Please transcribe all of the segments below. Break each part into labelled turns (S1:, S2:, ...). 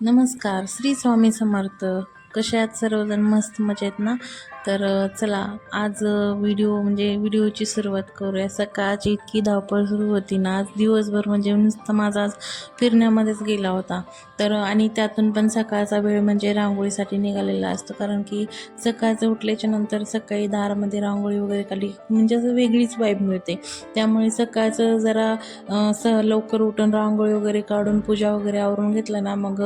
S1: नमस्कार, श्री स्वामी समर्थ. कसे आहात सर्वजण? मस्त मजेत ना? तर चला आज व्हिडिओची सुरुवात करूया. सकाळची इतकी धावपळ सुरू होती ना, आज दिवसभर म्हणजे नुसतं माझा आज फिरण्यामध्येच गेला होता. तर आणि त्यातून पण सकाळचा वेळ म्हणजे रांगोळीसाठी निघालेला असतो, कारण की सकाळचं उठल्याच्या नंतर सकाळी दारामध्ये रांगोळी वगैरे काढली म्हणजे असं वेगळीच वाईब मिळते. त्यामुळे सकाळचं जरा लवकर उठून रांगोळी वगैरे काढून पूजा वगैरे आवरून घेतलं ना, मग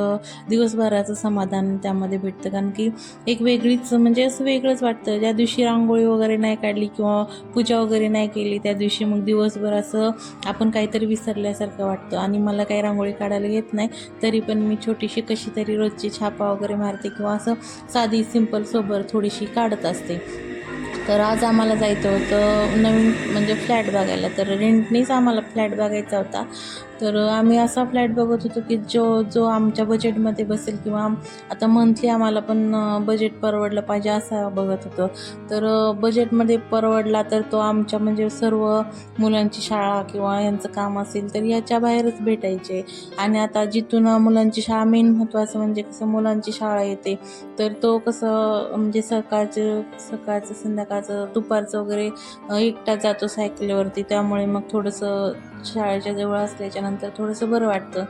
S1: दिवसभराचं समाधान त्यामध्ये भेटतं. कारण की एक वेगळीच म्हणजे असं वेगळंच वाटतं. ज्या दिवशी रांगोळी वगैरे नाही काढली किंवा पूजा वगैरे नाही केली, त्या दिवशी मग दिवसभर असं आपण काहीतरी विसरल्यासारखं वाटतं. आणि मला काही रांगोळी काढायला येत नाही, तरी पण मी छोटीशी कशी तरी रोजची छापा वगैरे मारते किंवा असं साधी सिंपल सोबर थोडीशी काढत असते. तर आज आम्हाला जायचं होतं नवीन म्हणजे फ्लॅट बघायला. तर रेंटनीच आम्हाला फ्लॅट बघायचा होता. तर आम्ही असा फ्लॅट बघत होतो की जो जो आमच्या बजेटमध्ये बसेल किंवा आता मंथली आम्हाला पण बजेट परवडलं पाहिजे असं बघत होतो. तर बजेटमध्ये परवडला तर तो आमच्या म्हणजे सर्व मुलांची शाळा किंवा यांचं काम असेल तर याच्या बाहेरच भेटायचे. आणि आता जिथून मुलांची शाळा मेन महत्त्वाचं म्हणजे कसं मुलांची शाळा येते, तर तो कसं म्हणजे सकाळचं संध्याकाळचं दुपारचं वगैरे एकटा जातो सायकलीवरती. त्यामुळे मग थोडंसं शाळेच्या जवळ असल्याच्यानंतर थोडंसं बरं वाटतं.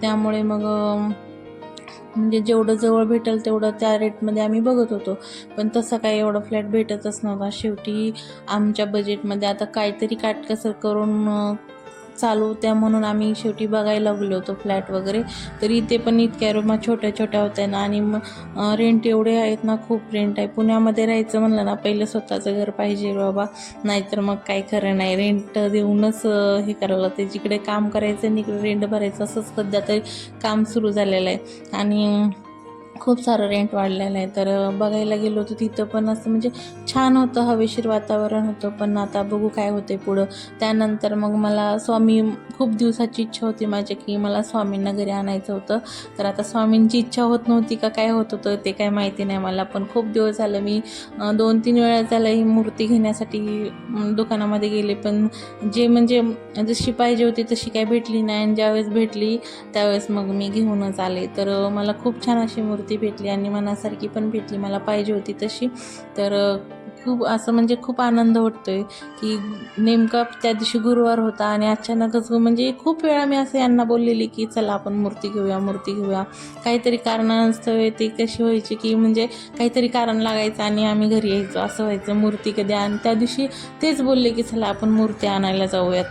S1: त्यामुळे मग म्हणजे जेवढं जवळ भेटेल तेवढं त्या रेटमध्ये आम्ही बघत होतो. पण तसं काही एवढा फ्लॅट भेटतच नव्हता. शेवटी आमच्या बजेटमध्ये आता काहीतरी काटकसर करून चालू त्या म्हणून आम्ही शेवटी बघायला गेलो होतो फ्लॅट वगैरे. तर इथे पण इतक्या रूमा छोट्या छोट्या होत्या ना, आणि मग रेंट एवढे आहेत ना, खूप रेंट आहे. पुण्यामध्ये राहायचं म्हणलं ना, पहिलं स्वतःचं घर पाहिजे बाबा, नाहीतर मग काही खरं नाही. रेंट देऊनच हे करायला लागते. जिकडे काम करायचं आणि इकडे रेंट भरायचं, असंच सध्या तरी काम सुरू झालेलं आहे. आणि खूप सारं रेंट वाढलेलं आहे. तर बघायला गेलो होतो तिथं पण असं म्हणजे छान होतं, हवेशीर वातावरण होतं. पण आता बघू काय होते पुढं. त्यानंतर मग मला खूप दिवसाची इच्छा होती माझी की मला स्वामींना घरी आणायचं होतं. तर आता स्वामींची इच्छा होत नव्हती का काय होत होतं ते काय माहिती नाही मला. पण खूप दिवस झालं मी 2-3 वेळा झालं ही मूर्ती घेण्यासाठी दुकानामध्ये गेले, पण म्हणजे जशी पाहिजे होती तशी काय भेटली नाही. आणि ज्यावेळेस भेटली त्यावेळेस मग मी घेऊनच आले. तर मला खूप छान अशी मूर्ती भेटली आणि मनासारखी पण भेटली, मला पाहिजे होती तशी. तर खूप असं म्हणजे खूप आनंद वाटतोय की नेमका त्या दिवशी गुरुवार होता आणि अचानकच म्हणजे खूप वेळा मी असं यांना बोललेली की चला आपण मूर्ती घेऊया. काहीतरी कारणास्तव ते कशी व्हायची की म्हणजे काहीतरी कारण लागायचं आणि आम्ही घरी यायचो, असं व्हायचं मूर्ती कधी. आणि त्या दिवशी तेच बोलले की चला आपण मूर्ती आणायला जाऊयात.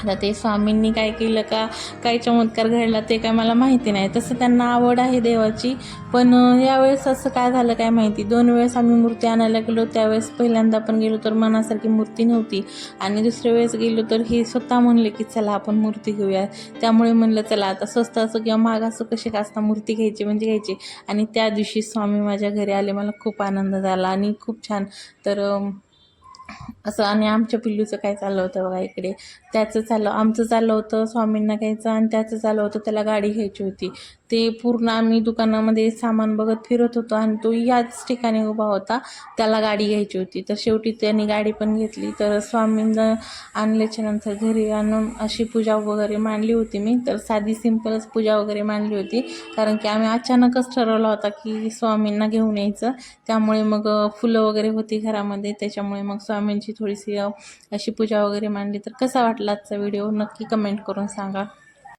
S1: आता ते स्वामींनी काय केलं का काय चमत्कार घडला ते काय मला माहिती नाही. तसं त्यांना आवड आहे देवाची. पण यावेळेस असं काय झालं काय माहिती. 2 वेळेस आम्ही मूर्ती आणायला गेलो. त्यावेळेस पहिल्यांदा आपण गेलो तर मनासारखी मूर्ती नव्हती, आणि दुसऱ्या वेळेस गेलो तर हे स्वतः म्हणले की चला आपण मूर्ती घेऊया. त्यामुळे म्हणलं चला आता स्वस्त असो किंवा महाग असो, कशी का असता मूर्ती घ्यायची म्हणजे घ्यायची. आणि त्या दिवशी स्वामी माझ्या घरी आले. मला खूप आनंद झाला आणि खूप छान. तर असं. आणि आमच्या पिल्लूचं काय चाललं होतं बघा इकडे. आमचं चाललं होतं स्वामींना घ्यायचं, आणि त्याचं चाललं होतं त्याला गाडी घ्यायची होती. ते पूर्ण आम्ही दुकानामध्ये सामान बघत फिरत होतो आणि तो याच ठिकाणी उभा होता, त्याला गाडी घ्यायची होती. तर शेवटी त्यांनी गाडी पण घेतली. तर स्वामींना आणल्याच्या नंतर घरी आणून अशी पूजा वगैरे मांडली होती मी. तर साधी सिंपलच पूजा वगैरे मांडली होती, कारण की आम्ही अचानकच ठरवला होता की स्वामींना घेऊन यायचं. त्यामुळे मग फुलं वगैरे होती घरामध्ये, त्याच्यामुळे मग स्वामींची थोडीशी अशी पूजा वगैरे मांडली. तर कसा वाटला आजचा व्हिडिओ नक्की कमेंट करून सांगा.